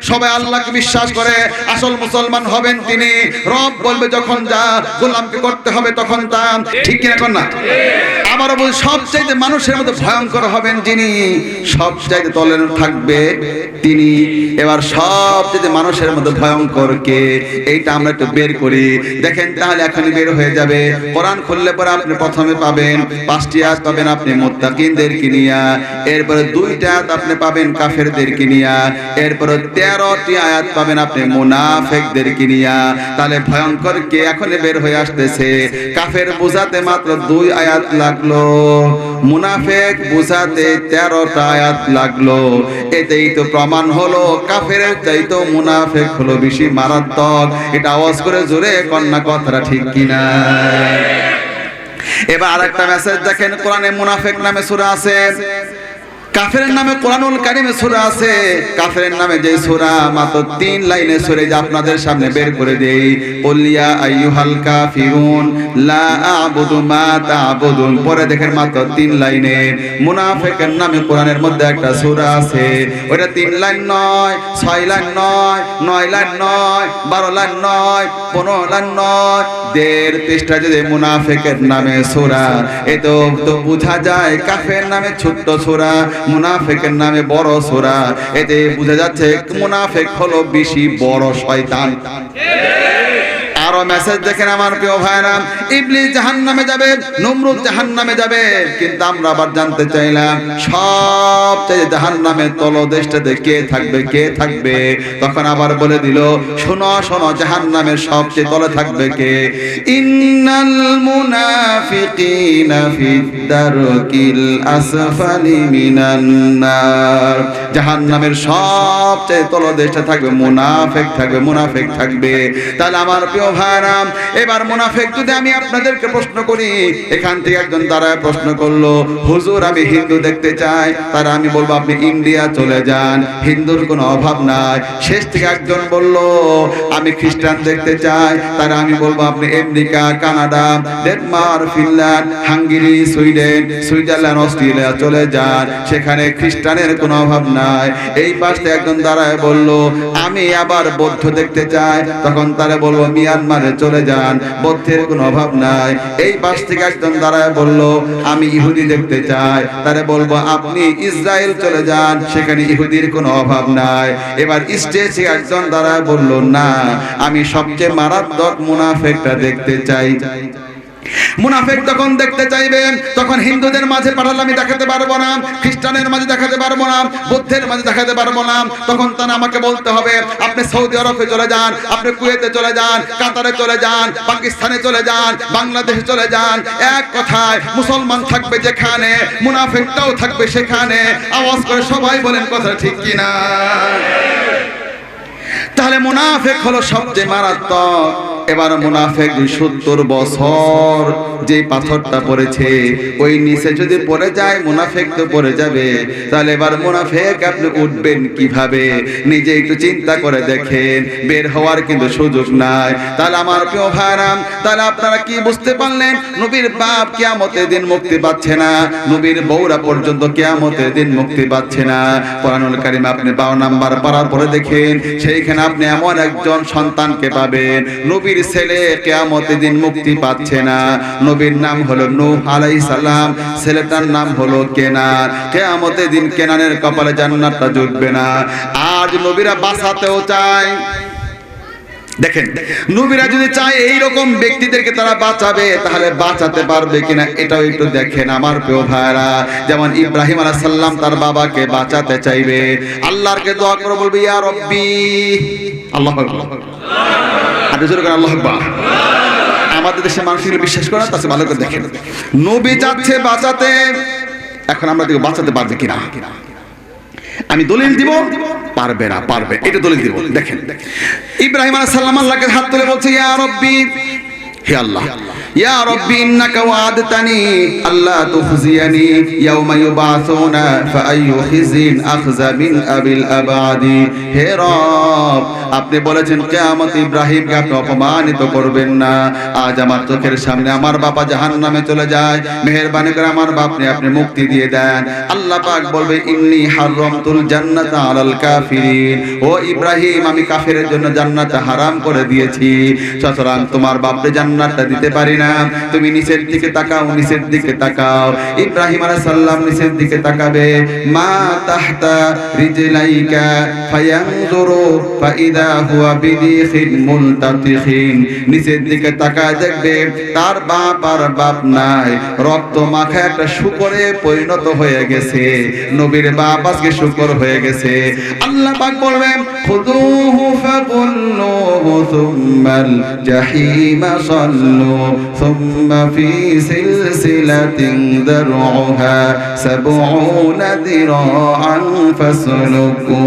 সবাই আল্লাহকে বিশ্বাস করে, আসল মুসলমান হবেন তিনি। রব বলবে যখন যা গোলামকে করতে হবে তখন তা, ঠিক কিনা কোন না? আবারও বল, সবচাইতে মানুষের মধ্যে ভয়ঙ্কর হবেন যিনি, সবচাইতে তলের থাকবে তিনি। এবার সবচাইতে মানুষের মধ্যে ভয়ঙ্কর কে, এইটা আমরা একটু বের করি। দেখেন তাহলে এখনই বের হয়ে যাবে। কোরআন খুললে পরে আপনি প্রথমে পাবেন 5টি আয়াত পাবেন আপনি মুত্তাকিনদেরকে নিয়া, এরপরে 2টা আয়াত আপনি পাবেন কাফেরদেরকে নিয়া, এরপরে 13টি আয়াত পাবেন আপনি মুনাফিকদেরকে নিয়া। তাহলে ভয়ঙ্কর কে এখনই বের হয়ে আসতেছে। কাফের বুঝাতে মাত্র 2 আয়াত লাগলো, মুনাফিক বুঝাতে 13টা আয়াত লাগলো। এতেই তো প্রমাণ হলো কাফেরের চাইতো মুনাফিক হলো বেশি মারাত্মক। এটা আওয়াজ করে জোরে কন্যা কথাটা ঠিক কিনা? এবার আরেকটা মেসেজ দেখেন, কোরআনে মুনাফিক নামে সূরা আছে, কাফেরের নামে কোরআনুল কারীমে সূরা আছে। কাফেরের নামে যে সূরা মাত্র 3 লাইনে সূরা, যে আপনাদের সামনে বের করে দেই, কুল ইয়া আইয়ুহাল কাফিরুন লা আ'বুদু মা তা'বুদুন। পরে দেখেন মাত্র 3 লাইনে মুনাফিকের নামে কোরআনের মধ্যে একটা সূরা আছে। ওটা 3 লাইন নয়, 6 লাইন নয়, 9 লাইন নয়, 12 লাইন নয়, 15 লাইন নয়, 1.5 পৃষ্ঠা যদি মুনাফিকের নামে সূরা। এতো তো বোঝা যায় কাফের নামে ছোট্ট সূরা, মুনাফিকের নামে বড় সূরা। এতে বোঝা যাচ্ছে মুনাফিক হলো বেশি বড় শয়তান। আরো মেসেজ দেখেন আমার প্রিয় ভাইরা, ইবলিস জাহান্নামে যাবে, নমরুদ জাহান্নামে যাবে, কিন্তু আমরা আবার জানতে চাইলাম সবচেয়ে জাহান্নামের তলদেশটাতে কে থাকবে, কে থাকবে? তখন আবার বলে দিল, শোনো শোনো, জাহান্নামের সবচেয়ে তলে থাকবে কে? ইন্নাল মুনাফিকিনা ফিদ দারকিল আসফালি মিনান নার। জাহান্নামের সবচেয়ে তলদেশটা থাকবে মুনাফিক থাকবে, মুনাফিক থাকবে। তাহলে আমার প্রিয় ভাইরা, এবার মুনাফিক যদি আমি আপনাদেরকে প্রশ্ন করি, এখান থেকে একজন দাঁড়ায় প্রশ্ন করলো, হুজুর আমি হিন্দু দেখতে চাই। তারা আমি বলবো আপনি ইন্ডিয়া চলে যান, হিন্দুর কোনো অভাব নাই। শেষ থেকে একজন বলল আমি খ্রিস্টান দেখতে চাই। তারা আমি বলবো আপনি America, Canada, Denmark, Finland, Hungary, Sweden, Switzerland, Australia চলে যান, সেখানে খ্রিস্টানের কোনো অভাব নাই। এই পাশে একজন দাঁড়ায় বলল আমি আবার বৌদ্ধ দেখতে চাই। তখন তারা বলবো মিয়ানমারে চলে যান, বৌদ্ধের কোনো অভাব নাই। এই পাশ থেকে একজন দাঁড়ায় বলল আমি ইহুদি দেখতে চাই। তারা বলবো আপনি ইসরায়েল চলে যান, সেখানে ইহুদির কোনো অভাব নাই। এবার স্টেজে একজন দাঁড়ায় বলল না, আমি সবচেয়ে মারাত্মক মুনাফিকটা দেখতে চাই। মুনাফিক যখন দেখতে চাইবেন তখন হিন্দুদের মাঝে পাঠালে আমি দেখাতে পারবো না, খ্রিস্টানের মাঝে দেখাতে পারবো না, বৌদ্ধের মাঝে দেখাতে পারবো না। তখন তারা আমাকে বলতে হবে আপনি সৌদি আরবে চলে যান, আপনি কুয়েতে চলে যান, কাতারে চলে যান, পাকিস্তানে চলে যান, বাংলাদেশে চলে যান। এক কথায় মুসলমান থাকবে যেখানে, মুনাফিকটাও থাকবে সেখানে। আওয়াজ করে সবাই বলেন কথা ঠিক কিনা? তাহলে মুনাফিক হলো সবচেয়ে মারাত্মক। এবার মুনাফিক 70 বছর যে পাথরটা পড়েছে ওই নিচে যদি পড়ে যায়, মুনাফিক তো পড়ে যাবে। তাহলে এবার মুনাফিক আপনি উঠবেন কিভাবে? নিজে একটু চিন্তা করে দেখেন, বের হওয়ার কিন্তু সুযোগ নাই। তাহলে আমার প্রিয় ভাইরা, তাহলে আপনারা কি বুঝতে পারলেন? নবীর বাপ কিয়ামতের দিন মুক্তি পাচ্ছে না, নবীর বউরা পর্যন্ত কিয়ামতের দিন মুক্তি পাচ্ছে না। কোরআনুল কারীম আপনি 12 নাম্বার পারার পরে দেখেন, সেইখানে আপনি এমন একজন সন্তানকে পাবেন, নবীর ছেলে কিয়ামতের দিন মুক্তি পাচ্ছে না। নবীর নাম হলো নূহ আলাইহিস সালাম, ছেলেটার নাম হলো কেনান। কিয়ামতের দিন কেনানের কপালে জান্নাতটা জুটবে না। আজ নবীরা বাঁচাতেও চায়। দেখেন, নবীরা যদি চায় এইরকম ব্যক্তিদেরকে তারা বাঁচাবে, তাহলে বাঁচাতে পারবে কিনা এটাও একটু দেখেন আমার প্রিয় ভাইরা। যেমন ইব্রাহিম আলাইহিস সালাম তার বাবাকে বাঁচাতে চাইবে, আল্লাহরকে দোয়া করে বলবে ইয়া রব্বি, আল্লাহু আকবার, আর জোরে করে আল্লাহু আকবার। আমাদের দেশে মানুষ এগুলো বিশ্বাস করে না, তাতে ভালো করে দেখেন। নবী যাচ্ছে বাঁচাতে, এখন আমরা দেখব বাঁচাতে পারবে কিনা। আমি দলিল দিব, পারবে না, পারবে, এটা দলিল দিব। দেখেন ইব্রাহিম আলাইহিস সালাম আল্লাহকে হাত তুলে বলছে ইয়া রব্বি, হে আল্লাহ ইয়া রব্বি ইন্নাকা ওয়া'আদতানি আল্লা তুখজিয়ানি ইয়াওমা ইউবাসুনা ফাআইয়ু খিজিন আখযা মিন আবিল আবাদি। হে রব, আপনি বলেছেন কিয়ামত ইব্রাহিমকে আপনি অপমানিত করবেন না। আজ আমার চোখের সামনে আমার বাবা জাহান্নামে চলে যায়, মেহেরবানি করে আমার বাপকে আপনি মুক্তি দিয়ে দেন। আল্লাহ পাক বলবে ইন্নী হারামতুল জান্নাতা আলাল কাফিরিন, ও ইব্রাহিম আমি কাফেরের জন্য জান্নাত হারাম করে দিয়েছি, সুতরাং তোমার বাপকে জান্নাতটা দিতে পারি না। তুমি নিচের দিকে তাকাও, নিচের দিকে তাকাও। ইব্রাহিম আলাইহিস সালাম নিচের দিকে তাকাবে, মা তাহতা রিজলাইকা ফায়ানজুরু ফাইদা হুয়া বিদিখিন মুলতাতিখিন। নিচের দিকে তাকায় দেখবে তার বাপ আর বাপ নাই, রক্ত মাখা একটা শূকরে পরিণত হয়ে গেছে। নবীর বাপ আজকে শূকর হয়ে গেছে। আল্লাহ পাক বলবেন খুযুহু ফাকুল্লুহু সুম্মাল জাহিমা সাল্লু সুম্মা ফি সিলসিলাতিন দারউহা সাবউনা দিরাআন ফাসলুকু।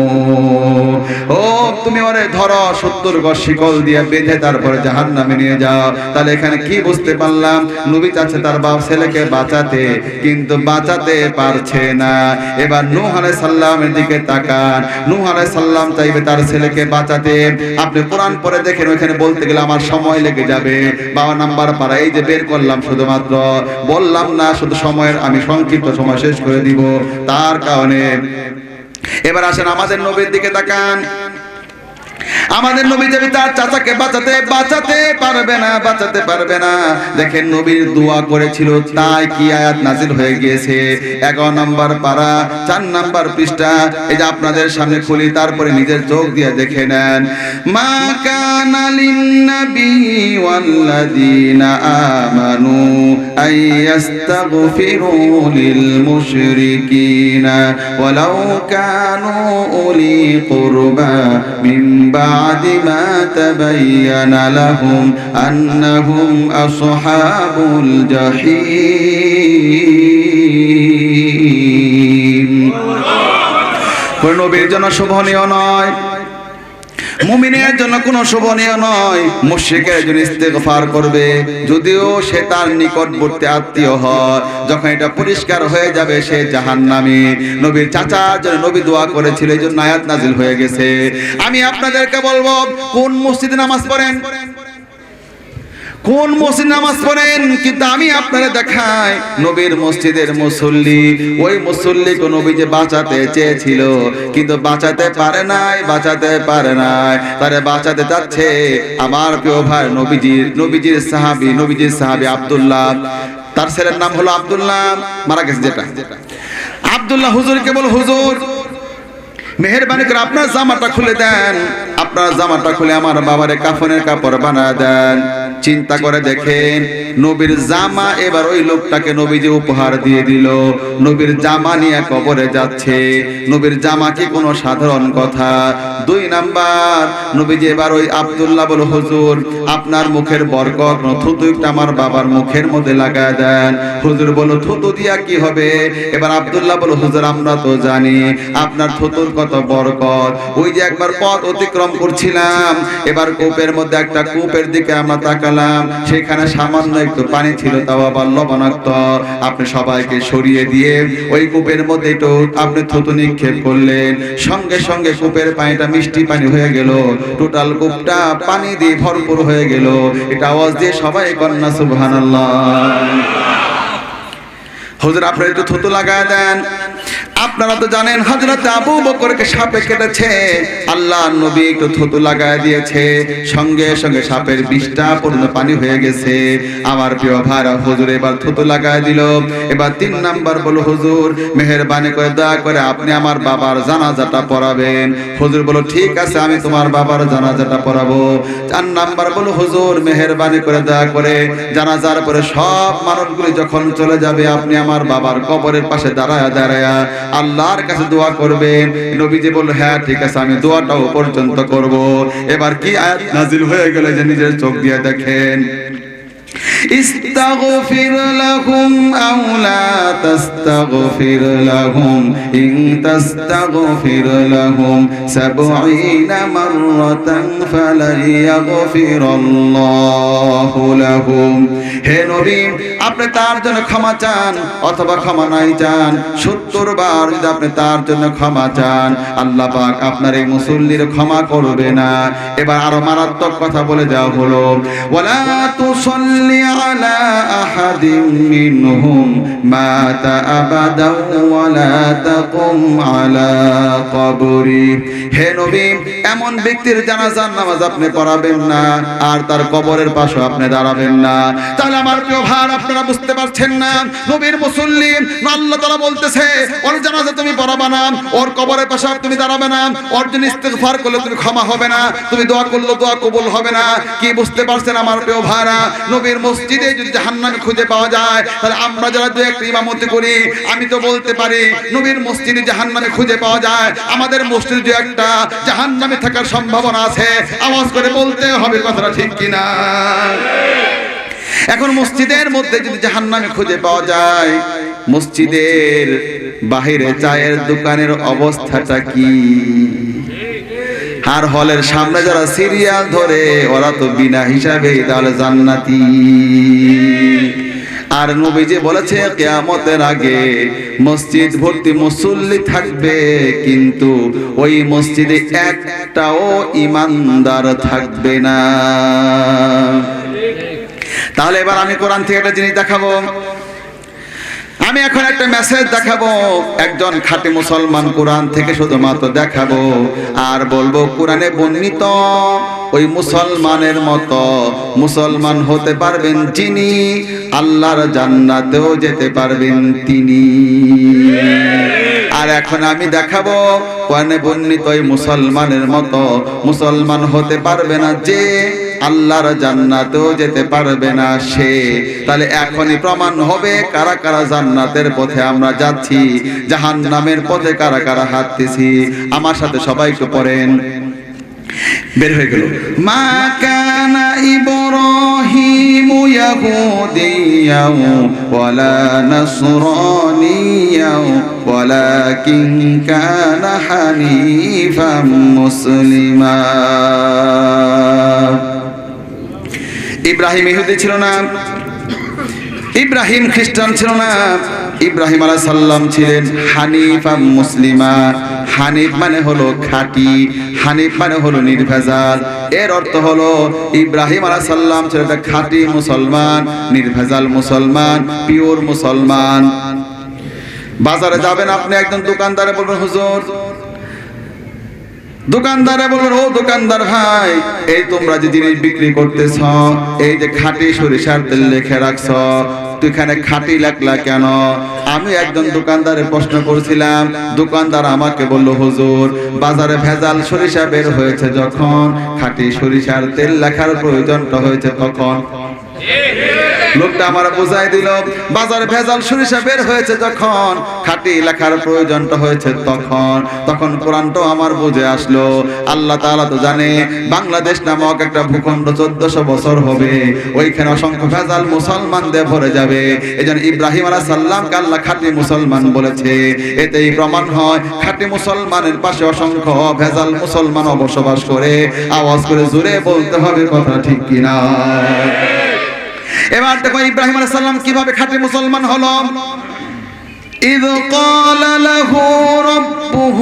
ও তুমি ওরে ধরো, 70 গজ শিকল দিয়ে বেঁধে তারপরে জাহান্নামে নিয়ে যাও। তাহলে এখানে কি বুঝতে পারলাম? নবী চাচ্ছে তার বাপ ছেলেকে বাঁচাতে, কিন্তু বাঁচাতে পারছে না। এবার নূহ আলাইহিস সালামের দিকে তাকান, নূহ আলাইহিস সালাম চাইবে তার ছেলেকে বাঁচাতে। আপনি কোরআন পড়ে দেখেন, ওখানে বলতে গেলে আমার সময় লেগে যাবে। 52 নাম্বার পারা এই যে বের করলাম, শুধুমাত্র বললাম না, শুধু সময়ের আমি সংক্ষিপ্ত সময় শেষ করে দিব তার কারণে। এবার আসেন আমাদের নবীর দিকে তাকান। আমাদের নবী যাবে তার চাচাকে বাঁচাতে পারবে না। দেখেন নবীর দোয়া করেছিল, তাই কি আয়াত নাজিল হয়ে গিয়েছে। 11 নম্বর পারা 4 নম্বর পৃষ্ঠা। এই যে আপনাদের সামনে খুলি, তারপরে নিজের চোখ দিয়ে দেখে নেন। মা কানা লিন-নবী ওয়াল্লাযীনা আমানু আইয়াস্তাগফিরু লিল মুশরিকিনা ওয়ালাউ কানু উলি কুরবা মিন بعد ما تبين لهم أنهم أصحاب الجحيم। কোন নবীর জন্য শোভনীয় নয়, মুমিনের জন্য কোনো শোভনীয় নয় মুশরিকের জন্য ইস্তেগফার করবে, যদিও সে তার নিকটবর্তী আত্মীয় হয়। যখন এটা পরিষ্কার হয়ে যাবে সে জাহান্নামী। নবীর চাচার জন্য নবী দোয়া করেছিল, এই জন্য আয়াত নাজিল হয়ে গেছে। আমি আপনাদেরকে বলবো, কোন মসজিদে নামাজ পড়েন, কোন মসজিদ নামাজ পড়েন, কিন্তু আমি আপনারা দেখাই নবীর মসজিদের মুসল্লি। ওই মুসল্লিকে নবী যে বাঁচাতে চেয়েছিল, কিন্তু বাঁচাতে পারে নাই। তারে বাঁচাতে চাচ্ছে আমার প্রিয় ভাই নবীজির সাহাবী আব্দুল্লাহ। তার ছেলের নাম হলো আব্দুল্লাহ, মারা গেছে যেটা আব্দুল্লাহ। হুজুরকে বল, হুজুর মেহেরবানি করে আপনার জামাটা খুলে দেন, আপনার জামাটা খুলে আমার বাবারে কাফনের কাপড় বানায় দেন। চিন্তা করে দেখেন, নবীর জামা এবার ওই লোকটাকে নবীজি উপহার দিয়ে দিল। নবীর জামা নিয়ে কবরে যাচ্ছে। নবীর জামা কি কোনো সাধারণ কথা? 2 নাম্বার, নবীজি এবার ওই আব্দুল্লাহ বল, হুজুর আপনার মুখের বরকত থুতুটা আমার বাবার মুখের মধ্যে লাগায় দেন। হুজুর বলো, থুতু দিয়া কি হবে? এবার আব্দুল্লাহ বল, হুজুর আমরা তো জানি আপনার থুতুর কত বরকত। ওই যে একবার পথ অতিক্রম করছিলাম, এবার কূপের মধ্যে একটা কূপের দিকে আমরা তাকালাম, সেখানে সামান্য একটু পানি ছিল, তাও আবার লবণাক্ত। আপনি সবাইকে সরিয়ে দিয়ে ওই কূপের মধ্যে একটু আপনি থুতু নিক্ষেপ করলেন, সঙ্গে সঙ্গে কূপের পানিটা মিষ্টি পানি হয়ে গেল। টোটাল কূপটা পানি দিয়ে ভরপুর হয়ে গেল। এটা আওয়াজ দিয়ে সবাই কন্যা সুবহানাল্লাহ। হুজুর আপনারা একটু থুতু লাগায় দেন। আপনারা তো জানেন হযরত আবু বকরকে সাপে কেটেছে, আল্লাহ নবী একটু থুতু লাগায় দিয়েছে, সঙ্গে সঙ্গে সাপের বিষটা পূর্ণ পানি হয়ে গেছে। আমার প্রিয় ভাইরা, হুজুর এবার থুতু লাগায় দিল। এবার 3 নাম্বার বলো, হুজুর মেহেরবানি করে দয়া করে আপনি আমার বাবার জানাজাটা পড়াবেন। হুজুর বলো, ঠিক আছে আমি তোমার বাবার জানাজাটা পড়াবো। 4 নাম্বার বলো, হুজুর মেহেরবানি করে দয়া করে জানাজার পরে সব মানুষগুলি যখন চলে যাবে, আপনি আমার বাবার কবরের পাশে দাঁড়ায়া আল্লাহর কাছে দোয়া করবেন। নবীজি বলল, হ্যাঁ ঠিক আছে আমি দোয়াটাও পর্যন্ত করব। এবার কি আয়াত নাজিল হয়ে গেল যে নিজের চোখ দিয়ে দেখেন। ইস্তাগফির লাহুম আও লা তাস্তাগফির লাহুম ইন তাস্তাগফির লাহুম 70 মাররাতান ফালা ইয়াগফিরাল্লাহু লাহুম। হে নবী, আপনি তার জন্য ক্ষমা চান অথবা ক্ষমা নাই চান, 70 বার যদি আপনি তার জন্য ক্ষমা চান, আল্লাহ পাক আপনার এই মুসল্লির ক্ষমা করবে না। এবার আরো মারাত্মক কথা বলে যাও হলো, ওয়ালা তুসাল্লি আলা আহাদিন মিনহুম মাতা আবাদাও ওয়ালা তাকুম আলা কবরি। হে নবী, এমন ব্যক্তির জানাজার নামাজ আপনি পড়াবেন না আর তার কবরের পাশে আপনি দাঁড়াবেন না। তাহলে আমার প্রিয় ভাই, আপনারা বুঝতে পারছেন না, নবীর মুসল্লি আল্লাহ তাআলা বলতেছে ওর জানাজা তুমি পড়াবে না, ওর কবরের পাশে তুমি দাঁড়াবে না, ওর জন্য ইস্তিগফার করলে তুমি ক্ষমা হবে না, তুমি দোয়া করলে দোয়া কবুল হবে না। কি বুঝতে পারছেন আমার প্রিয় ভাইরা? নবীর মসজিদে যদি জাহান্নাম খুঁজে পাওয়া যায়, তাহলে আমরা যারা দু একটা ইমামতি করি, আমি তো বলতে পারি নবীর মসজিদে জাহান্নামে খুঁজে পাওয়া যায়, আমাদের মসজিদে যে একটা জাহান্নামে থাকার সম্ভাবনা আছে। আওয়াজ করে বলতে হবে কথাটা, ঠিক কিনা? এখন মসজিদের মধ্যে যদি জাহান্নামে খুঁজে পাওয়া যায়, মসজিদের বাহিরে চায়ের দোকানের অবস্থাটা কি? আর হলের সামনে যারা সিরিয়াল ধরে ওরা তো বিনা হিসাবে তাহলে জান্নাতি। আর নবীজি বলেছে কিয়ামতের আগে মসজিদ ভর্তি মুসল্লি থাকবে, কিন্তু ওই মসজিদে একটাও ঈমানদার থাকবে না। তাহলে এবার আমি কোরআন থেকে একটা জিনিস দেখাবো, আমি এখন একটা মেসেজ দেখাবো, একজন খাঁটি মুসলমান কোরআন থেকে শুধুমাত্র দেখাবো আর বলবো কোরআনে বর্ণিত ওই মুসলমানের মতো মুসলমান হতে পারবেন যিনি, আল্লাহর জান্নাতেও যেতে পারবেন তিনি। আর এখন আমি দেখাবো কোরআনে বর্ণিত ওই মুসলমানের মতো মুসলমান হতে পারবে না যে, আল্লাহর জান্নাতেও যেতে পারবে না সে। তাহলে এখনই প্রমাণ হবে কারা কারা জান্নাতের পথে আমরা যাচ্ছি, জাহান্নামের পথে কারা কারা হাঁটতেছি। আমার সাথে সবাই একটু পড়েন, বের হয়ে গেল। মা কানা ইব্রাহিমু ইয়াহুদিয়াও ওয়ালা নাসরানিয়াও ওয়ালাকিন কানা হানিফাম মুসলিমা। ইব্রাহিম ইহুদি ছিল না, ইব্রাহিম খ্রিস্টান ছিল না, ইব্রাহিম আলাইহিস সালাম ছিলেন হানিফা মুসলিমা। হানিফ মানে হলো খাঁটি, হানিফ মানে হলো নির্ভেজাল। এর অর্থ হলো ইব্রাহিম আলাইহিস সালাম ছিলেন একটা খাঁটি মুসলমান, নির্ভেজাল মুসলমান, পিওর মুসলমান। বাজারে যাবেন আপনি, একজন দোকানদারে বলবেন হুজুর, দোকানদারে বলবেন ও দোকানদার ভাই, এই তোমরা যে জিনিস বিক্রি করতেছ, এই যে খাঁটি সরিষার তেল লিখে রাখছ, তুই এখানে খাঁটি লেখলা কেন? আমি একজন দোকানদারের প্রশ্ন করছিলাম, দোকানদার আমাকে বলল হুজুর বাজারে ভেজাল সরিষা বের হয়েছে যখন, খাঁটি সরিষার তেল লেখার প্রয়োজনটা হয়েছে তখন। লোকটা আমার বুঝাই দিল, বাজারে ভেজাল সরিষা বের হয়েছে যখন, খাঁটি লেখার প্রয়োজনটা হয়েছে তখন। তখন কোরআনটাও আমার বুঝে আসলো। আল্লাহ তাআলা তো জানে বাংলাদেশ নামক একটা ভূখণ্ড 1400 বছর হবে, ওইখানে অসংখ্য ভেজাল মুসলমান দিয়ে ভরে যাবে। এজন্য ইব্রাহিম আলাইহিস সালামকে আল্লাহ খাঁটি মুসলমান বলেছে। এতেই প্রমাণ হয় খাঁটি মুসলমানের পাশে অসংখ্য ভেজাল মুসলমান বসবাস করে। আওয়াজ করে জোরে বলতে হবে কথা, ঠিক কিনা? এবার দেখো ইব্রাহিম আলাইহিস সালাম কিভাবে খাঁটি মুসলমান হলো। إذ قال له ربه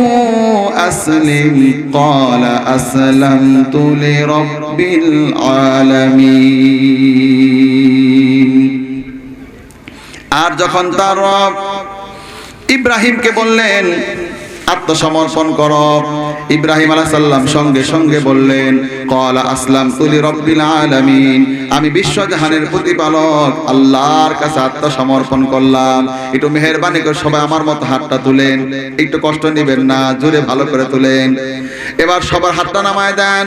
أسلم قال أسلمت لرب العالمين। আর যখন তার রব ইব্রাহিমকে বললেন আত্মসমর্পণ করো, ইব্রাহিম আলাইহিস সালাম সঙ্গে সঙ্গে বললেন ক্বালা আসলামতু লিরাব্বিল আলামিন, আমি বিশ্বজাহানের প্রতিপালক আল্লাহর কাছে আত্মসমর্পণ করলাম। একটু মেহেরবানি করে সবাই আমার মতো হাতটা তুলেন, একটু কষ্ট নেবেন না, জোরে ভালো করে তুলেন। এবার সবার হাতটা নামায় দেন,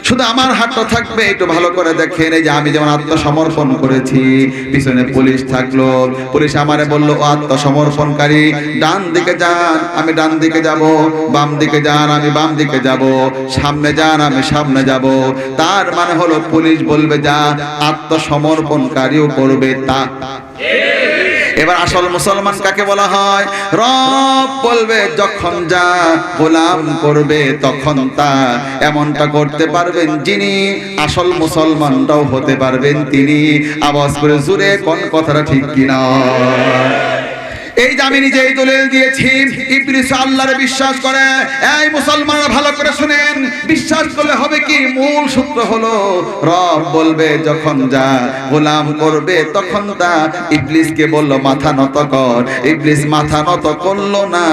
শুধু আমার হাতটা থাকবে, একটু ভালো করে দেখেন। এই যে আমি যেমন আত্মসমর্পণ করেছি, পিছনে পুলিশ থাকলো, পুলিশ আমারে বলল ও আত্মসমর্পণকারী ডান দিকে যান, আমি ডান দিকে যাব, বাম দিকে যান, আমি বাম দিকে যাব, সামনে যান আমি সামনে যাব। তার মানে হলো পুলিশ বলবে যা, আত্মসমর্পণকারীও করবে তা। এবার আসল মুসলমান কাকে বলা হয়? রব বলবে যখন যা, গোলাম করবে তখন তা। এমনটা করতে পারবেন যিনি, আসল মুসলমানটাও হতে পারবেন তিনি। আওয়াজ করে জোরে কোন কথাটা ঠিক কিনা? এই যে আমি নিজেই দলিল দিয়েছি, ইবলিস আল্লাহরে বিশ্বাস করে। এই মুসলমানরা ভালো করে শুনেন, বিশ্বাস করলে হবে কি? মূল সূত্র হলো রব বলবে যখন যা, গোলাম করবে তখন তা। ইবলিসকে বলল মাথা নত কর, ইবলিস মাথা নত করলো না,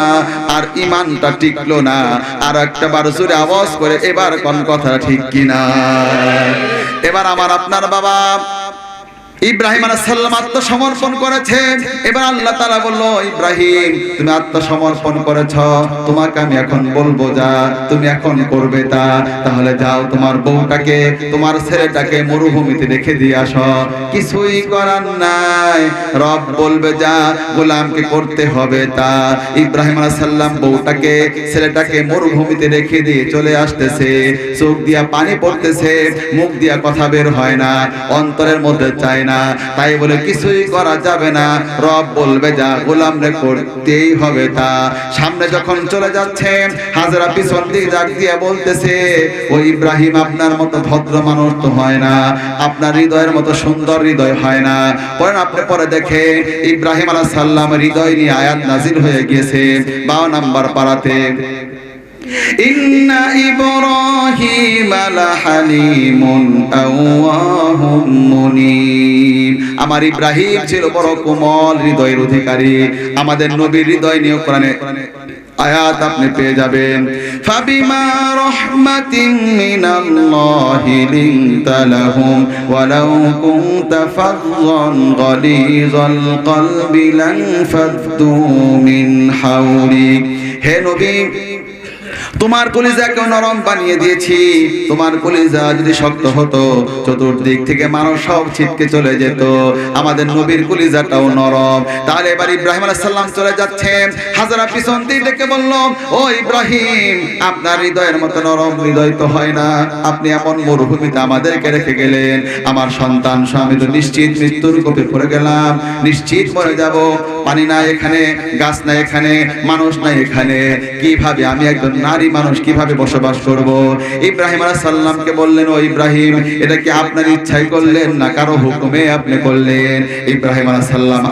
আর ঈমানটা টিকলো না। আর একটা বার জোরে আওয়াজ করে এবার কোন কথা ঠিক কিনা? এবার আমার আপনার বাবা ইব্রাহিম আলাইহিস সালাম আত্মসমর্পণ করেছেন। এবার আল্লাহ তাআলা বলল, ইব্রাহিম তুমি আত্মসমর্পণ করেছো, তোমাকে আমি এখন বলবো যা, তুমি এখন করবে তা। তাহলে যাও তোমার বউটাকে, তোমার ছেলেটাকে মরুভূমিতে রেখে দিয়ে আসো। কিছুই করার নাই, রব বলবে যা, গোলামকে করতে হবে তা। ইব্রাহিম আলাইহিস সালাম বউটাকে, ছেলেটাকে মরুভূমিতে রেখে দিয়ে চলে আসতেছে। চোখ দিয়া পানি পড়তেছে, মুখ দিয়া কথা বের হয় না, অন্তরের মধ্যে চায় না। তাই বলে কিছুই করা যাবে না, রব বলবে যা, গোলাম রে করতেই হবে তা। সামনে যখন চলে যাচ্ছে, হাজরা পিছন দিকে ডাক দিয়ে বলতেছে, ও ইব্রাহিম আপনার মতো ভদ্র মানুষ তো হয় না, আপনার হৃদয়ের মতো সুন্দর হৃদয় হয় না। পরে আপনি পরে দেখে ইব্রাহিম আলাইহিস সালাম হৃদয় নিয়ে আয়াত নাজিল হয়ে গিয়েছে 52 নম্বর পারাতে। ইন্না ইব্রাহিমা লাহালিমুন আওয়াহুম মুনীব। আমার ইব্রাহিম ছিল বড় কোমল হৃদয়ের অধিকারী। আমাদের নবীর হৃদয় নিয়ে কোরআনে আয়াত আপনি পেয়ে যাবেন। ফাবিমা রাহমাতিন মিনাল্লাহি লিনতা লাহুম ওয়ালাউ কুনতা ফাযযান গালিযাল কলবি লান ফাদ্দু মিন হাওলিক। হে নবী, তোমার কলিজাকে নরম বানিয়ে দিয়েছি। তোমার কলিজা যদি শক্ত হতো, চতুর্দিক থেকে মানুষ সব ছিটকে চলে যেত। আমাদের নবীর কলিজাটাও নরম। তাহলে এবার ইব্রাহিম আলাইহিস সালাম চলে যাচ্ছে, হাজরা পিছন দিয়ে ডেকে বলল, ও ইব্রাহিম আপনার হৃদয়ের মতো নরম হৃদয় তো হয় না, আপনি এমন মরুভূমিতে আমাদেরকে রেখে গেলেন। আমার সন্তান আমি তো নিশ্চিত মৃত্যুর কোপে পড়ে গেলাম, নিশ্চিত মরে যাব। পানি নাই এখানে, গাছ নাই এখানে, মানুষ নাই এখানে, কিভাবে আমি একজন নারী মানুষ কিভাবে বসবাস করব? ইব্রাহিম আলাইহিস সালামকে বললেন, ও ইব্রাহিম এটা কি আপনার ইচ্ছাই করলেন না কারো হুকুমে আপনি করলেন? ইব্রাহিম আলাইহিস সালাম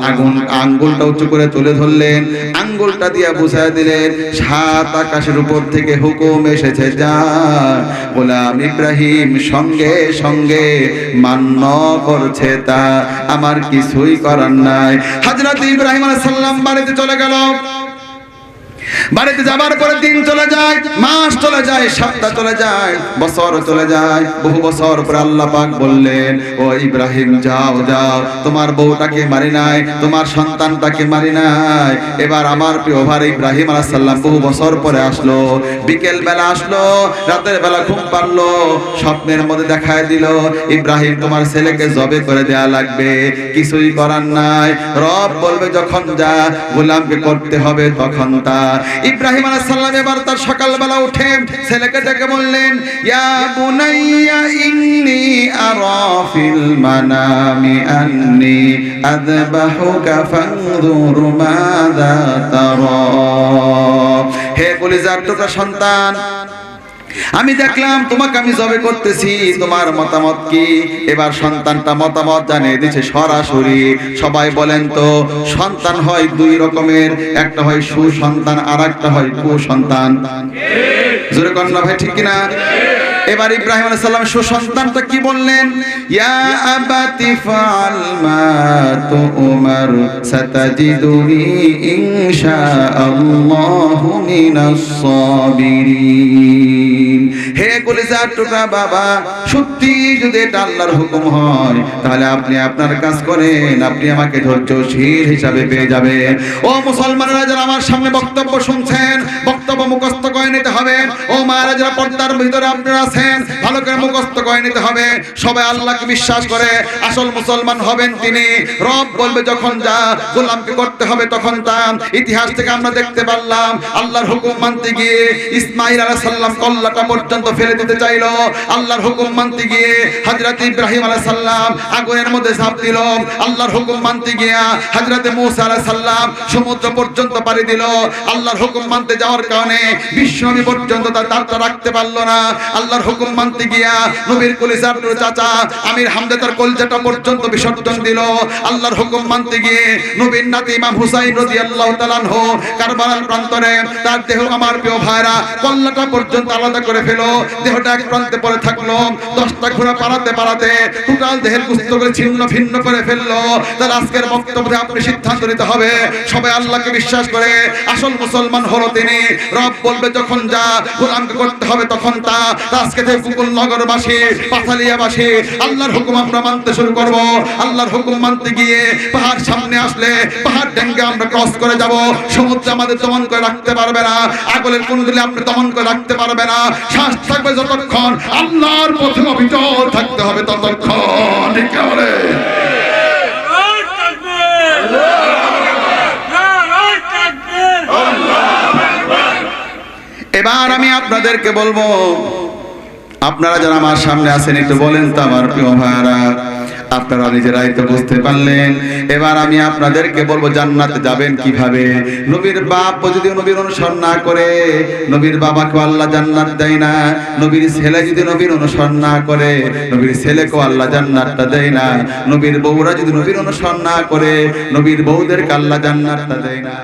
আঙ্গুলটা উঁচু করে তুলে ধরলেন, আঙ্গুলটা দিয়ে বুঝায় দিলেন, সাত আকাশের উপর থেকে হুকুম এসেছে যা। গোলাম ইব্রাহিম সঙ্গে সঙ্গে মান্য করছে তা, আমার কিছুই করার নাই। হযরত ইব্রাহিম আলাইহিস সালাম বাড়িতে চলে গেল। বাড়িতে যাবার পরে দিন চলে যায়, মাস চলে যায়, সপ্তাহ চলে যায়, বছর চলে যায়। বহু বছর পরে আল্লাহ পাক বললেন, ও ইব্রাহিম যাও যাও, তোমার বউটাকে মারি নাই, তোমার সন্তানটাকে মারি নাই। এবার আমার প্রিয় ভাই ইব্রাহিম আলাইহিস সালাম বহু বছর পরে আসলো। বিকেল বেলা আসলো, রাতের বেলা ঘুম পারলো, স্বপ্নের মধ্যে দেখায় দিল, ইব্রাহিম তোমার ছেলেকে জবে করে দেয়া লাগবে, কিছুই করার নাই। রব বলবে যখন যা, গোলামকে করতে হবে তখন তা। ইব্রাহিম আলাইহিস সালাম এবার তার সকালবেলা উঠে ছেলেকে ডেকে বললেন, ইয়া বুনাইয়া ইন্নী আরা ফিল মানামি আন্নী আযবাহুকা ফানজুর মাযা তারা। হে কলিজার টুকরা সন্তান, আমি দেখলাম তোমাকে আমি জবে করতেছি, তোমার মতামত কি? এবার সন্তানটা মতামত জানিয়ে দিচ্ছে সরাসরি। সবাই বলেন তো, সন্তান হয় দুই রকমের, একটা হয় সুসন্তান আর একটা হয় কুসন্তান। জোরে কোন না ভাই, ঠিক কিনা? এবার ইব্রাহিম আলাইহিস সালাম সুসন্তানটা কি বললেন? ইয়া আবাতি ফাল মা তুমার সাতাজিদুনি ইনশাআল্লাহু মিনাস সাবিরিন। হে কলিজার টুকরা বাবা, সত্যি যদি এটা আল্লাহর হুকুম হয় তাহলে আপনি আপনার কাজ করেন, আপনি আমাকে ধৈর্যশীল হিসাবে পেয়ে যাবেন। ও মুসলমানরা যারা আমার সামনে বক্তব্য শুনছেন, বক্তব্য মুখস্থ করে নিতে হবে। ও মারা যারা পর্দার ভিতরে আপনারা আছেন ভালো করে মুখস্থ করে নিতে হবে। সবাই আল্লাহকে বিশ্বাস করে আসল মুসলমান হবেন তিনি। রব বলবে যখন যা, গোলামকে করতে হবে তখন তা। ইতিহাস থেকে আমরা দেখতে পারলাম আল্লাহর হুকুম মানতে গিয়ে ইসমাঈল আলাইহিস সালাম কল্লাটা পর্যন্ত ফেলে দিতে চাইলো। আল্লাহর হুকুম মানতে গিয়ে হযরত ইব্রাহিম আলাইহিস সালাম আগুনের মধ্যে ঝাঁপ দিল। আল্লাহর হুকুম মানতে গিয়ে হযরত মূসা আলাইহিস সালাম সমুদ্র পর্যন্ত পাড়ি দিল। আল্লাহর হুকুম মানতে যাওয়ার কারণে বিশ্বনবী পর্যন্ত তার দাঁতটা রাখতে পারলো না। আল্লাহর হুকুম মানতে গিয়া নবীর কলিজার চাচা আমির হামজা তার কলিজাটা পর্যন্ত বিসর্জন দিল। আল্লাহর হুকুম মানতে গিয়ে নবীর নাতি ইমাম হুসাইন রাদিয়াল্লাহু তাআলা আনহু কারবালার প্রান্তরে তার দেহ আমার প্রিয় ভাইরা কল্লাটা পর্যন্ত আলাদা করে ফেলো। দেহটা এক প্রান্তে পড়ে থাকলো। 10টা ঘোড়া পালাতে পালাতে টোটাল দেহের গোশতগুলো ছিন্ন ভিন্ন করে ফেললো। তার আজকের বক্তব্যে আপনি সিদ্ধান্ত নিতে হবে সবাই আল্লাহকে বিশ্বাস করে আসল মুসলমান হলো তিনি। রব বলবে যখন যা, গোলামকে করতে হবে তখন তা। আজকে থেকে কুকুল নগরবাসী, পাথালিয়াবাসী আল্লাহর হুকুম আমরা মানতে শুরু করব। আল্লাহর হুকুম মানতে গিয়ে পাহাড় সামনে আসলে পাহাড় ডেঙ্গে আমরা ক্রস করে যাব। সমুদ্র আমাদের দমন করে রাখতে পারবে না। আগুনের কোন দিলে আপনি দমন করে রাখতে পারবে না। শ্বাস থাকবে যতক্ষণ, আল্লাহর পথে অবিচল থাকতে হবে ততক্ষণ। ঠিক আছে? এবার আমি আপনাদেরকে বলবো, আপনারা যারা আমার সামনে আছেন একটু বলেন তো আমার প্রিয় ভাইরা, আপনারা নিজেরাই তো বুঝতে পারলেন। এবার আমি আপনাদেরকে বলবো জান্নাতে যাবেন কিভাবে। নবীর বাপ যদি নবীর অনুসরণ না করে, নবীর বাবাকে আল্লাহ জান্নাত দেয় না। নবীর ছেলে যদি নবীর অনুসরণ না করে, নবীর ছেলেকেও আল্লাহ জান্নাতটা দেয় না। নবীর বউরা যদি নবীর অনুসরণ না করে, নবীর বউদেরকে আল্লাহ জান্নাতটা দেয় না।